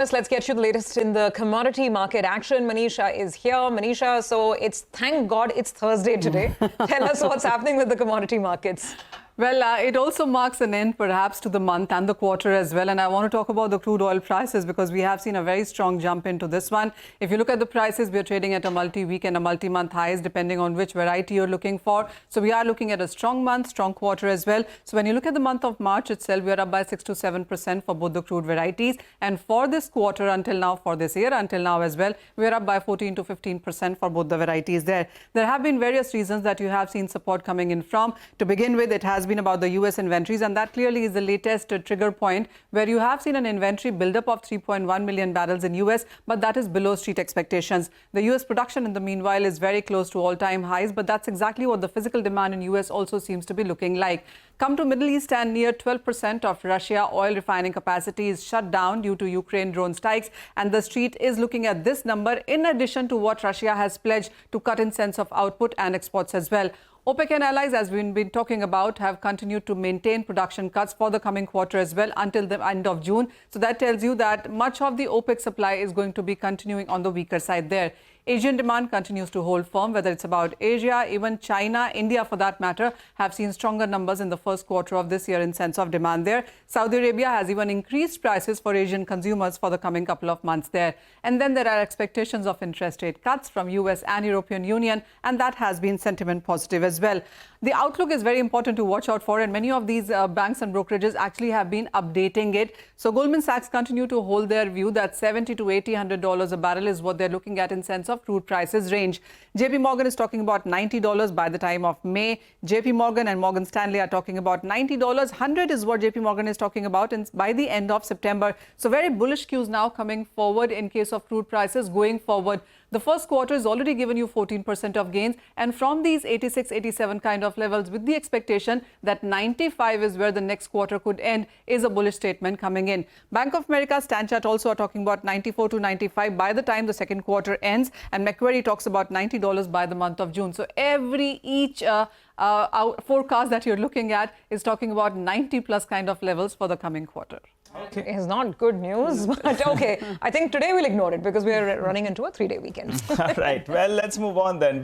Let's get you the latest in the commodity market action. Manisha is here. Manisha, so thank God it's Thursday today. Tell us what's happening with the commodity markets. Well, it also marks an end perhaps to the month and the quarter as well. And I want to talk about the crude oil prices because we have seen a very strong jump into this one. If you look at the prices, we are trading at a multi-week and a multi-month highs depending on which variety you're looking for. So we are looking at a strong month, strong quarter as well. So when you look at the month of March itself, we are up by 6 to 7% for both the crude varieties. And for this quarter until now, for this year until now as well, we are up by 14 to 15% for both the varieties there. There have been various reasons that you have seen support coming in from. To begin with, it has been about the US inventories, and that clearly is the latest trigger point where you have seen an inventory buildup of 3.1 million barrels in US, but that is below street expectations. The US production in the meanwhile is very close to all-time highs, but that's exactly what the physical demand in US also seems to be looking like. Come to Middle East, and near 12% of Russia oil refining capacity is shut down due to Ukraine drone strikes, and the street is looking at this number in addition to what Russia has pledged to cut in sense of output and exports as well. OPEC and allies, as we've been talking about, have continued to maintain production cuts for the coming quarter as well until the end of June. So that tells you that much of the OPEC supply is going to be continuing on the weaker side there. Asian demand continues to hold firm, whether it's about Asia, even China, India for that matter, have seen stronger numbers in the first quarter of this year in sense of demand there. Saudi Arabia has even increased prices for Asian consumers for the coming couple of months there. And then there are expectations of interest rate cuts from US and European Union, and that has been sentiment positive as well. The outlook is very important to watch out for, and many of these banks and brokerages actually have been updating it. So Goldman Sachs continue to hold their view that $70 to $100 a barrel is what they're looking at in sense of crude prices range. JP Morgan is talking about $90 by the time of May. JP Morgan and Morgan Stanley are talking about $90. 100 is what JP Morgan is talking about by the end of September. So very bullish cues now coming forward in case of crude prices going forward. The first quarter has already given you 14% of gains, and from these 86, 87 kind of levels with the expectation that 95 is where the next quarter could end is a bullish statement coming in. Bank of America, Stanchart also are talking about 94 to 95 by the time the second quarter ends, and Macquarie talks about $90 by the month of June. So each forecast that you're looking at is talking about 90 plus kind of levels for the coming quarter. Okay. It's not good news, but okay. I think today we'll ignore it because we are running into a 3-day weekend. All right. Well, let's move on then.